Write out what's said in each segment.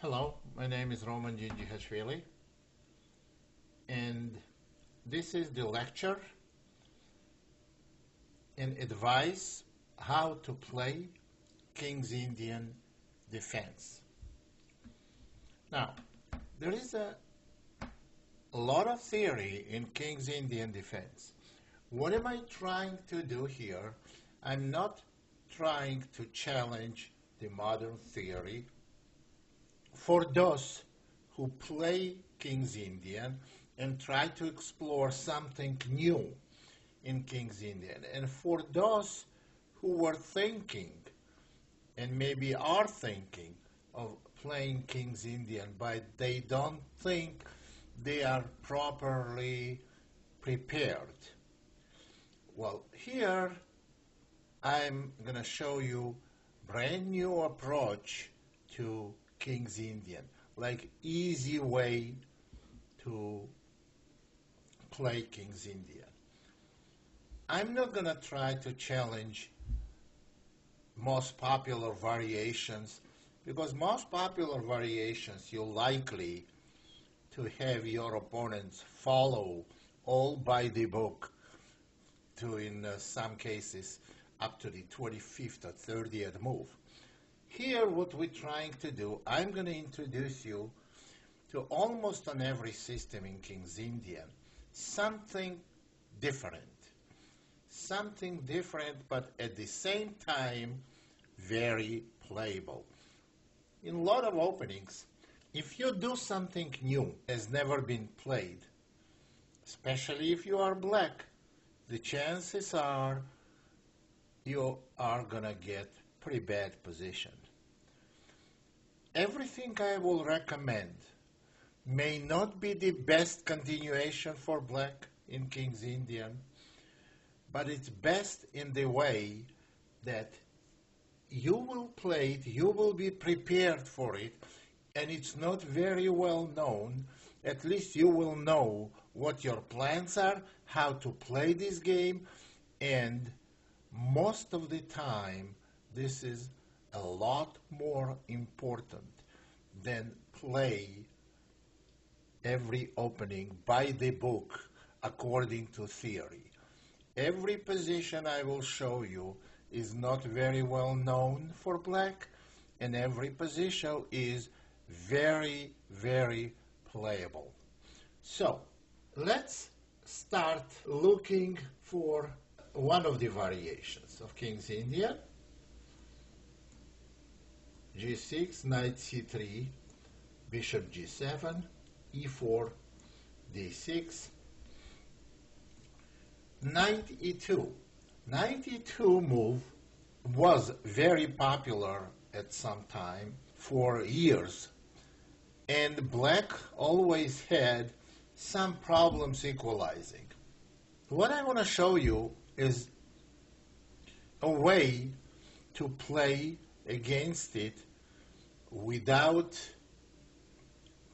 Hello, my name is Roman Djindjihashvili, and this is the lecture and advice how to play King's Indian defense. Now, there is a lot of theory in King's Indian defense. What am I trying to do here? I'm not trying to challenge the modern theory. For those who play King's Indian and try to explore something new in King's Indian, and for those who were thinking and maybe are thinking of playing King's Indian, but they don't think they are properly prepared. Well, here I'm going to show you a brand new approach to King's Indian, like easy way to play King's Indian. I'm not going to try to challenge most popular variations, because most popular variations you're likely to have your opponents follow all by the book to, in some cases, up to the 25th or 30th move. Here, what we're trying to do, I'm going to introduce you to almost on every system in King's Indian, something different. Something different, but at the same time, very playable. In a lot of openings, if you do something new, has never been played, especially if you are black, the chances are you are going to get pretty bad position. Everything I will recommend may not be the best continuation for black in King's Indian, but it's best in the way that you will play it, you will be prepared for it, and it's not very well known. At least you will know what your plans are, how to play this game, and most of the time this is a lot more important than play every opening by the book according to theory. Every position I will show you is not very well known for black, and every position is very, very playable. So let's start looking for one of the variations of King's Indian. G6, knight c3, bishop g7, e4, d6, knight e2. Knight e2 move was very popular at some time for years, and black always had some problems equalizing. What I want to show you is a way to play against it without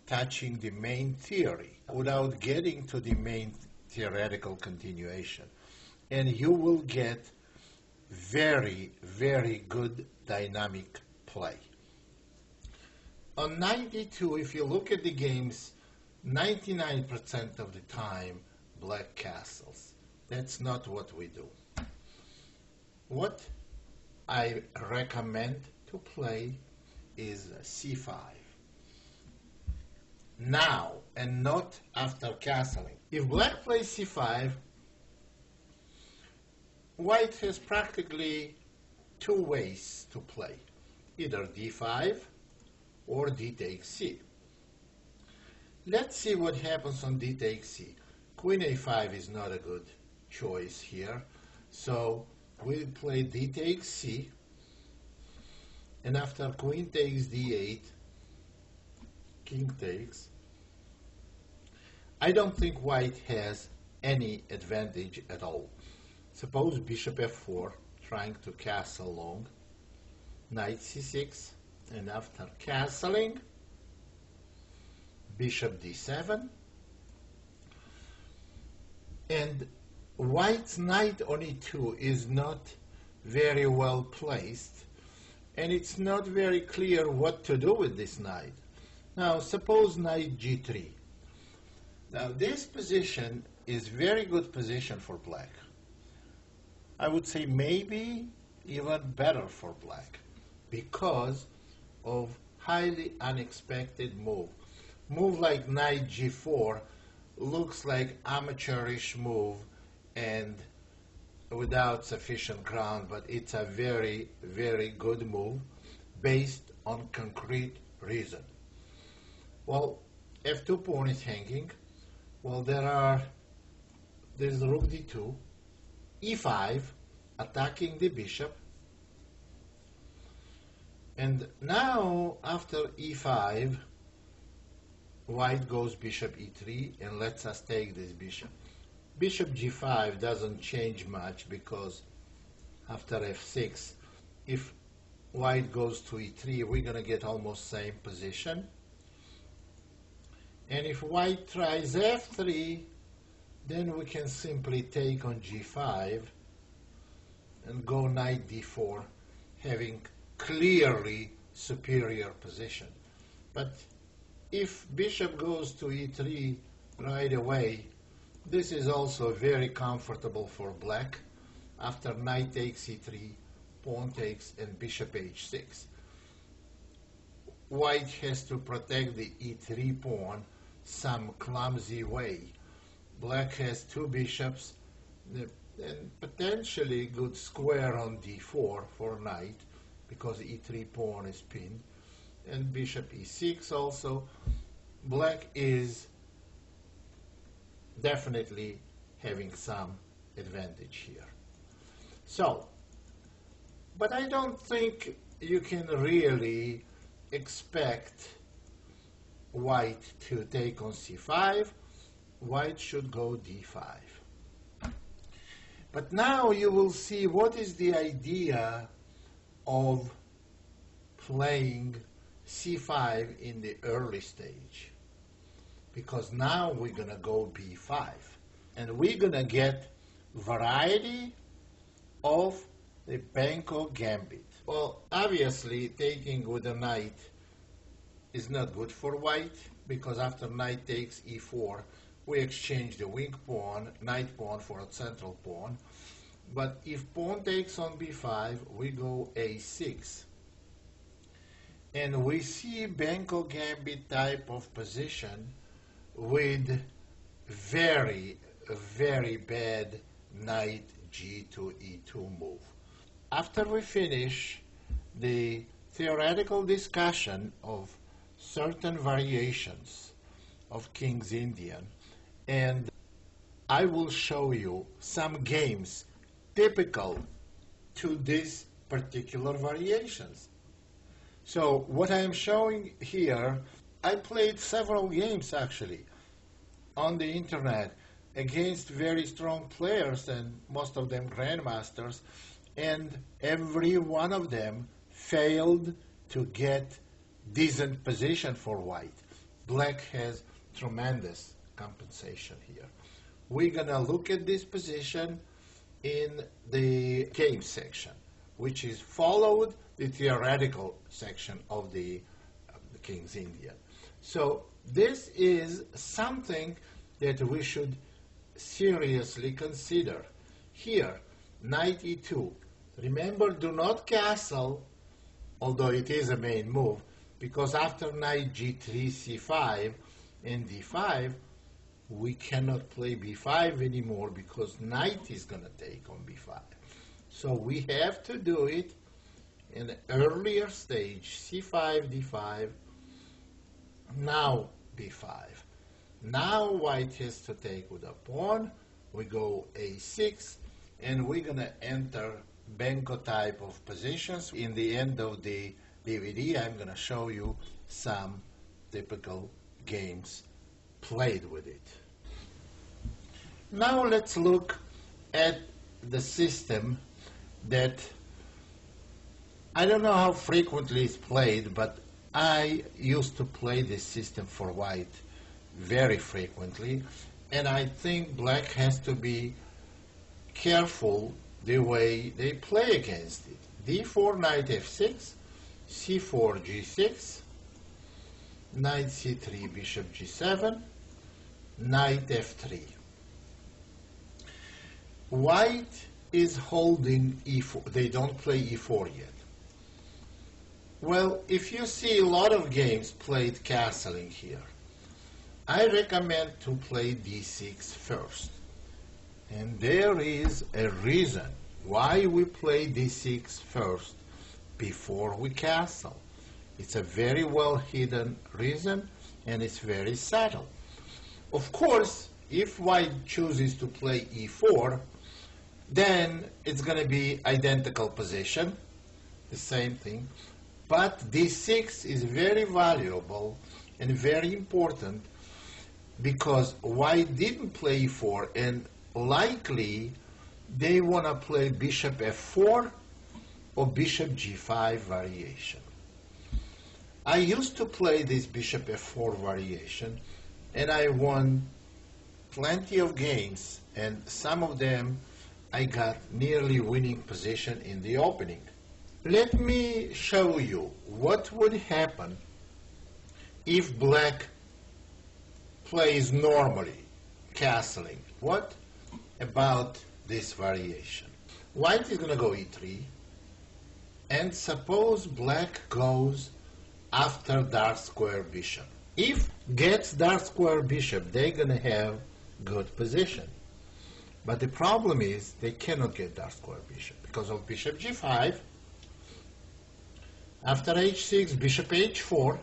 touching the main theory, without getting to the main theoretical continuation. And you will get very, very good dynamic play. On 92, if you look at the games, 99% of the time, black castles. That's not what we do. What I recommend to play is c5. Now, and not after castling. If black plays c5, white has practically two ways to play, either d5 or d takes c. Let's see what happens on d takes c. Queen a5 is not a good choice here, so we'll play d takes c, and after queen takes d8, king takes. I don't think white has any advantage at all. Suppose bishop f4, trying to castle long, knight c6, and after castling, bishop d7, and white's knight on e2 is not very well placed, and it's not very clear what to do with this knight. Now suppose knight g3. Now this position is very good position for black. I would say maybe even better for black because of highly unexpected move. Move like knight g4 looks like amateurish move and without sufficient ground, but it's a very, very good move based on concrete reason. Well, f2 pawn is hanging. Well, there's rook d2, e5, attacking the bishop. And now, after e5, white goes bishop e3 and lets us take this bishop. Bishop g5 doesn't change much because after f6, if white goes to e3, we're going to get almost same position. And if white tries f3, then we can simply take on g5 and go knight d4, having clearly superior position. But if bishop goes to e3 right away, this is also very comfortable for black. After knight takes e3, pawn takes, and bishop h6. White has to protect the e3 pawn some clumsy way. Black has two bishops and potentially good square on d4 for knight because e3 pawn is pinned, and bishop e6 also. Black is definitely having some advantage here. So, but I don't think you can really expect white to take on c5. White should go d5. But now you will see what is the idea of playing c5 in the early stage. Because now we're going to go b5. And we're going to get variety of the Bg5 gambit. Well, obviously, taking with a knight is not good for white, because after knight takes e4, we exchange the wing pawn, knight pawn, for a central pawn. But if pawn takes on b5, we go a6. And we see Bg5 gambit type of position with very, very bad knight g to e2 move. After we finish the theoretical discussion of certain variations of King's Indian, and I will show you some games typical to these particular variations. So what I am showing here, I played several games actually on the internet against very strong players, and most of them grandmasters, and every one of them failed to get decent position for white. Black has tremendous compensation here. We're gonna look at this position in the game section, which is followed the theoretical section of the King's Indian. So this is something that we should seriously consider. Here, knight e2. Remember, do not castle, although it is a main move, because after knight g3, c5, and d5, we cannot play b5 anymore because knight is going to take on b5. So we have to do it in an earlier stage, c5, d5, now b5. Now white has to take with a pawn. We go a6, and we're going to enter Bg5 type of positions. In the end of the DVD, I'm going to show you some typical games played with it. Now let's look at the system that I don't know how frequently it's played, but I used to play this system for white very frequently, and I think black has to be careful the way they play against it. d4, knight f6, c4, g6, knight c3, bishop g7, knight f3. White is holding e4. They don't play e4 yet. Well, if you see a lot of games played castling here, I recommend to play d6 first. And there is a reason why we play d6 first before we castle. It's a very well hidden reason, and it's very subtle. Of course, if white chooses to play e4, then it's going to be identical position, the same thing. But d6 is very valuable and very important because white didn't play e4, and likely they want to play bishop f4 or bishop g5 variation. I used to play this bishop f4 variation, and I won plenty of games, and some of them I got nearly winning position in the opening. Let me show you what would happen if black plays normally, castling. What about this variation? White is going to go e3, and suppose black goes after dark square bishop. If gets dark square bishop, they're going to have good position. But the problem is they cannot get dark square bishop because of bishop g5. After h6, bishop h4,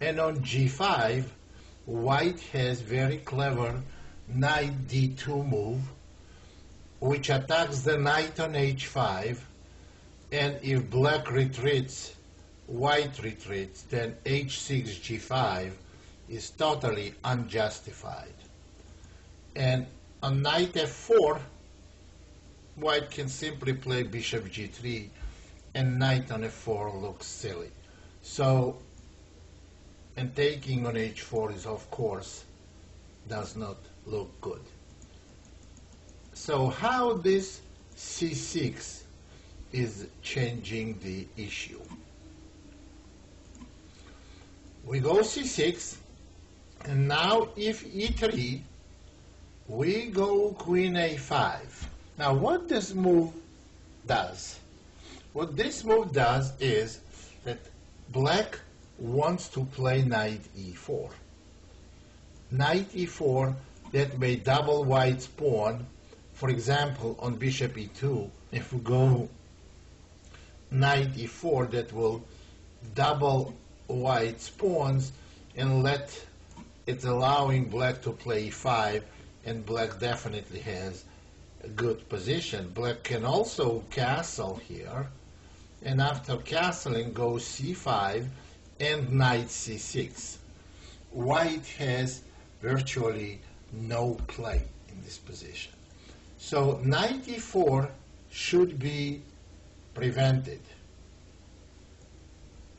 and on g5, white has very clever knight d2 move, which attacks the knight on h5, and if black retreats, white retreats, then h6, g5 is totally unjustified. And on knight f4, white can simply play bishop g3, and knight on f4 looks silly. So, and taking on h4 is, of course, does not look good. So how this c6 is changing the issue? We go c6, and now if e3, we go queen a5. Now what this move does? What this move does is that black wants to play knight e4. Knight e4, that may double white's pawn. For example, on bishop e2, if we go knight e4, that will double white's pawns, and it's allowing black to play e5, and black definitely has a good position. Black can also castle here, and after castling go c5 and knight c6. White has virtually no play in this position. So knight e4 should be prevented.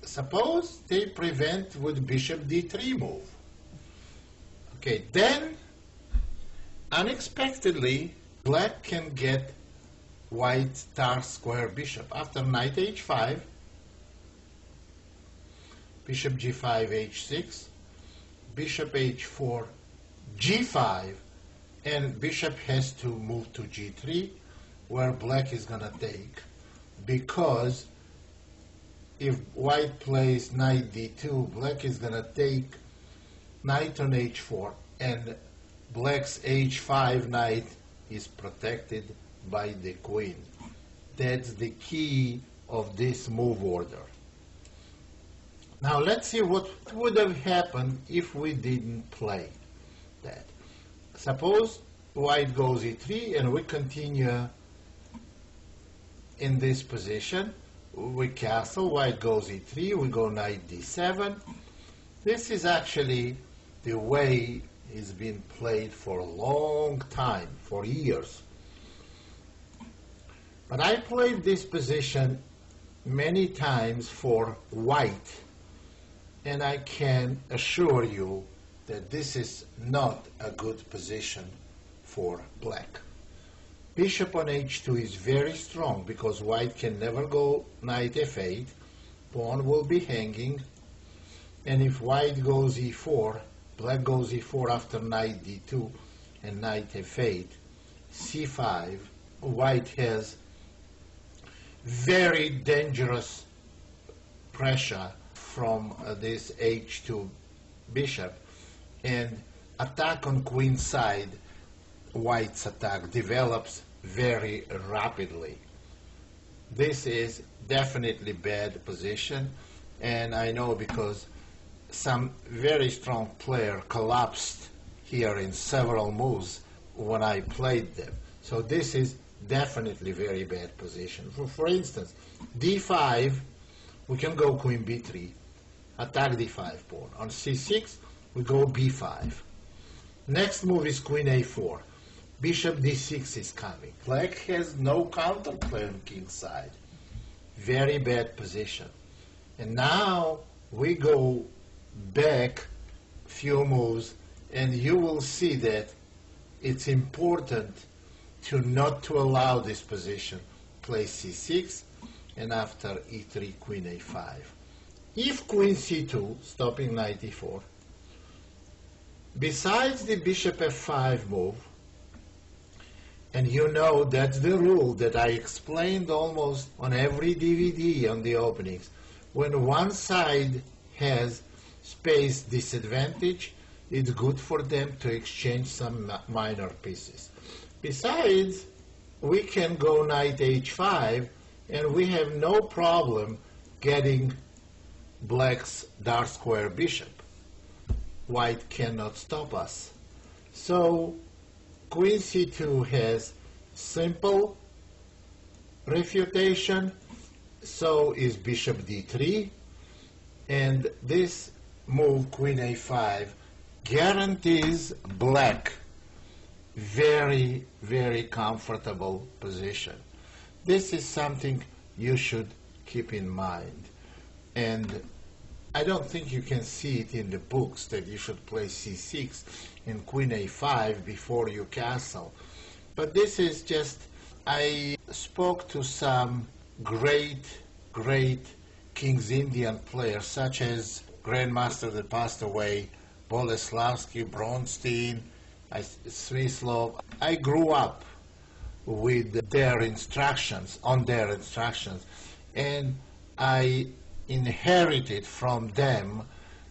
Suppose they prevent with bishop d3 move. Okay, then unexpectedly black can get white dark square bishop. After knight h5, bishop g5, h6, bishop h4, g5, and bishop has to move to g3, where black is going to take, because if white plays knight d2, black is going to take knight on h4, and black's h5 knight is protected by the queen. That's the key of this move order. Now let's see what would have happened if we didn't play that. Suppose white goes e3 and we continue in this position. We castle, white goes e3, we go knight d7. This is actually the way it's been played for a long time, for years. But I played this position many times for white, and I can assure you that this is not a good position for black. Bishop on h2 is very strong because white can never go knight f8. Pawn will be hanging. And if white goes e4, black goes e4 after knight d2 and knight f8, c5, white has very dangerous pressure from this h2 bishop, and attack on queen side, white's attack develops very rapidly. This is definitely bad position, and I know because some very strong player collapsed here in several moves when I played them. So this is definitely very bad position. For instance, d5, we can go queen b3, attack d5 pawn. On c6, we go b5. Next move is queen a4. Bishop d6 is coming. Black has no counterplay on king side. Very bad position. And now we go back few moves, and you will see that it's important not to allow this position. Play c6, and after e3, queen a5. If queen c2, stopping knight e4, besides the bishop f5 move, and you know that's the rule that I explained almost on every DVD on the openings, when one side has space disadvantage, it's good for them to exchange some minor pieces. Besides, we can go knight h5, and we have no problem getting black's dark square bishop. White cannot stop us. So queen c2 has simple refutation, so is bishop d3, and this move, queen a5, guarantees black very, very comfortable position. This is something you should keep in mind. And I don't think you can see it in the books that you should play c6 and queen a5 before you castle. But this is just, I spoke to some great King's Indian players, such as grandmaster that passed away, Boleslavsky, Bronstein, Svislov. I grew up with their instructions, and I inherited from them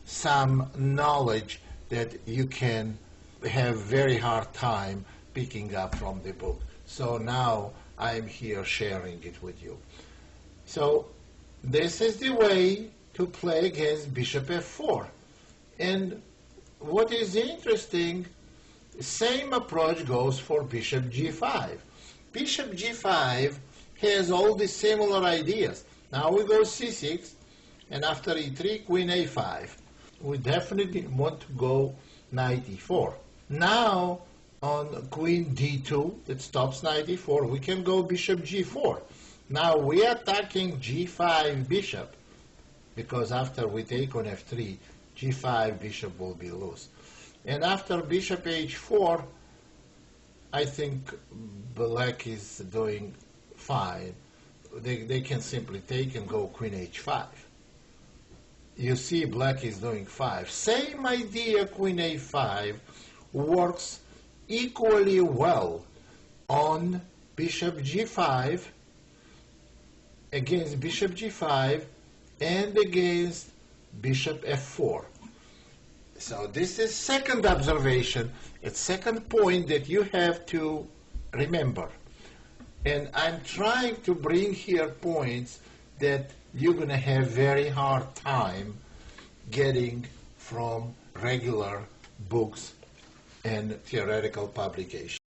some knowledge that you can have very hard time picking up from the book. So now I'm here sharing it with you. So this is the way to play against bishop f4. And what is interesting, same approach goes for bishop g5. Bishop g5 has all the similar ideas. Now we go c6, and after e3, queen a5. We definitely want to go knight e4. Now on queen d2, that stops knight e4, we can go bishop g4. Now we are attacking g5 bishop, because after we take on f3, g5 bishop will be loose. And after bishop h4, I think black is doing fine. They can simply take and go queen h5. You see black is doing 5. Same idea, queen a5 works equally well on bishop g5, against bishop g5, and against bishop f4. So this is second observation, a second point that you have to remember. And I'm trying to bring here points that you're going to have very hard time getting from regular books and theoretical publications.